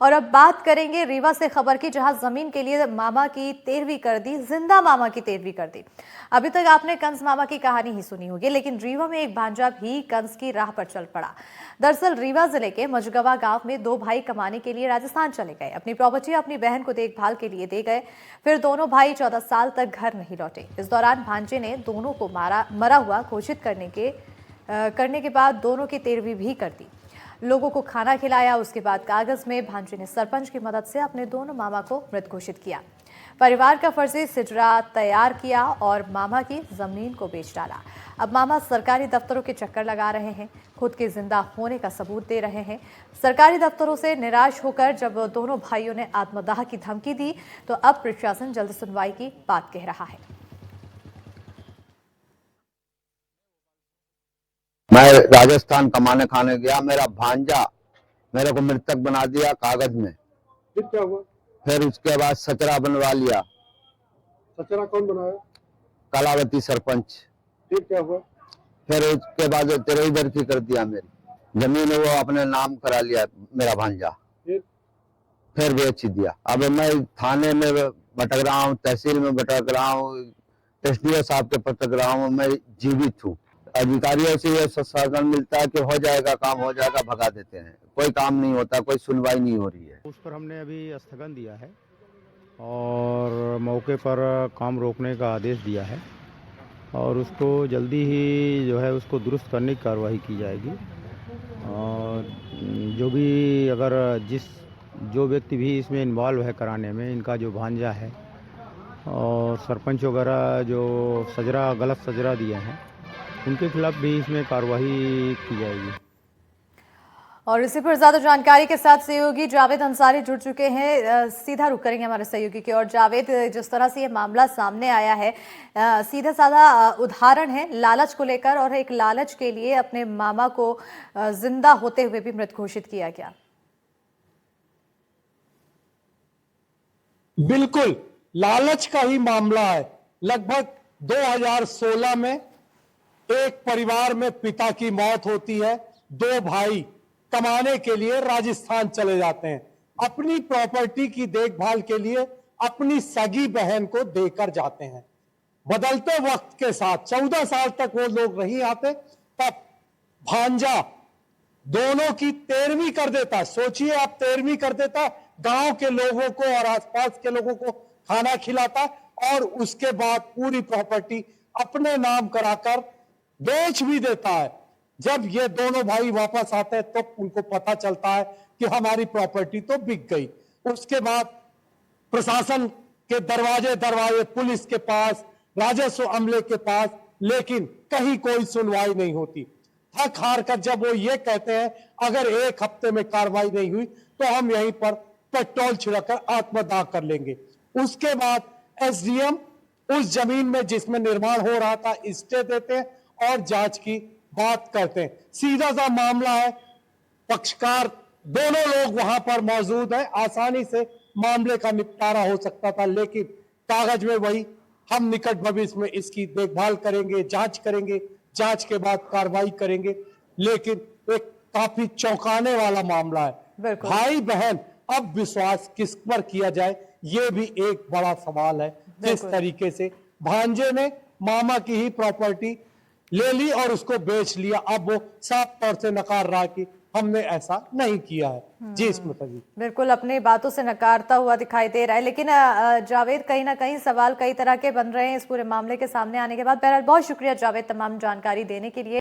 और अब बात करेंगे रीवा से खबर की, जहां जमीन के लिए मामा की तेरहवीं कर दी, जिंदा मामा की तेरहवीं कर दी। अभी तक आपने कंस मामा की कहानी ही सुनी होगी, लेकिन रीवा में एक भांजा भी कंस की राह पर चल पड़ा। दरअसल रीवा जिले के मजगवा गांव में दो भाई कमाने के लिए राजस्थान चले गए। अपनी प्रॉपर्टी अपनी बहन को देखभाल के लिए दे गए। फिर दोनों भाई 14 साल तक घर नहीं लौटे। इस दौरान भांजे ने दोनों को मरा हुआ घोषित करने के बाद दोनों की तेरहवीं भी कर दी। लोगों को खाना खिलाया। उसके बाद कागज में भांजे ने सरपंच की मदद से अपने दोनों मामा को मृत घोषित किया। परिवार का फर्जी सिजरा तैयार किया और मामा की जमीन को बेच डाला। अब मामा सरकारी दफ्तरों के चक्कर लगा रहे हैं, खुद के जिंदा होने का सबूत दे रहे हैं। सरकारी दफ्तरों से निराश होकर जब दोनों भाइयों ने आत्मदाह की धमकी दी, तो अब प्रशासन जल्द सुनवाई की बात कह रहा है। मैं राजस्थान कमाने खाने गया, मेरा भांजा मेरे को मृतक बना दिया कागज में। फिर क्या हुआ? फिर उसके बाद सचरा बनवा लिया। सचरा कौन बनाया? कलावती सरपंच। फिर क्या हुआ? फिर उसके बाद तेरे इधर की कर दिया, मेरी जमीन वो अपने नाम करा लिया मेरा भांजा। फिर बेच दिया। अब मैं थाने में भटक रहा हूँ, तहसील में भटक रहा हूँ, एसडीओ साहब के भटक रहा हूँ। मैं जीवित हूँ। अधिकारियों से ये शासन मिलता है कि हो जाएगा काम, हो जाएगा, भगा देते हैं। कोई काम नहीं होता, कोई सुनवाई नहीं हो रही है। उस पर हमने अभी स्थगन दिया है और मौके पर काम रोकने का आदेश दिया है और उसको जल्दी ही जो है उसको दुरुस्त करने की कार्रवाई की जाएगी। और जो व्यक्ति भी इसमें इन्वॉल्व है कराने में, इनका जो भांजा है और सरपंच वगैरह जो गलत सजरा दिए हैं, उनके खिलाफ भी इसमें कार्रवाई की जाएगी। और इसी पर ज्यादा जानकारी के साथ सहयोगी जावेद अंसारी जुड़ चुके हैं। सीधा रुख करेंगे हमारे सहयोगी की और। जावेद, जिस तरह से ये मामला सामने आया है, सीधा साधा उदाहरण है लालच को लेकर, और एक लालच के लिए अपने मामा को जिंदा होते हुए भी मृत घोषित किया गया। बिल्कुल लालच का ही मामला है। लगभग 2016 में एक परिवार में पिता की मौत होती है। दो भाई कमाने के लिए राजस्थान चले जाते हैं। अपनी प्रॉपर्टी की देखभाल के लिए अपनी सगी बहन को देकर जाते हैं। बदलते वक्त के साथ 14 साल तक वो लोग नहीं आते, तब भांजा दोनों की 13वीं कर देता। सोचिए आप, 13वीं कर देता, गांव के लोगों को और आसपास के लोगों को खाना खिलाता और उसके बाद पूरी प्रॉपर्टी अपने नाम कराकर बेच भी देता है। जब ये दोनों भाई वापस आते हैं तो उनको पता चलता है कि हमारी प्रॉपर्टी तो बिक गई। उसके बाद प्रशासन के दरवाजे पुलिस के पास, राजस्व अमले के पास, लेकिन कहीं कोई सुनवाई नहीं होती। थक हार कर जब वो ये कहते हैं अगर एक हफ्ते में कार्रवाई नहीं हुई तो हम यहीं पर पेट्रोल छिड़ककर आत्मदाह कर लेंगे। उसके बाद एसडीएम उस जमीन में जिसमें निर्माण हो रहा था स्टे देते हैं और जांच की बात करते हैं। सीधा सा मामला है, पक्षकार दोनों लोग वहां पर मौजूद हैं, आसानी से मामले का निपटारा हो सकता था, लेकिन कागज में वही हम निकट भविष्य में इसकी देखभाल करेंगे, जांच करेंगे, जांच के बाद कार्रवाई करेंगे। लेकिन एक काफी चौंकाने वाला मामला है। भाई बहन, अब विश्वास किस पर किया जाए, ये भी एक बड़ा सवाल है। किस तरीके से भांजे ने मामा की ही प्रॉपर्टी ले ली और उसको बेच लिया। अब वो साफ तौर से नकार रहा कि हमने ऐसा नहीं किया है। जी स्मृति जी, बिल्कुल अपनी बातों से नकारता हुआ दिखाई दे रहा है। लेकिन जावेद, कहीं ना कहीं सवाल कई तरह के बन रहे हैं इस पूरे मामले के सामने आने के बाद। बहरहाल बहुत शुक्रिया जावेद तमाम जानकारी देने के लिए।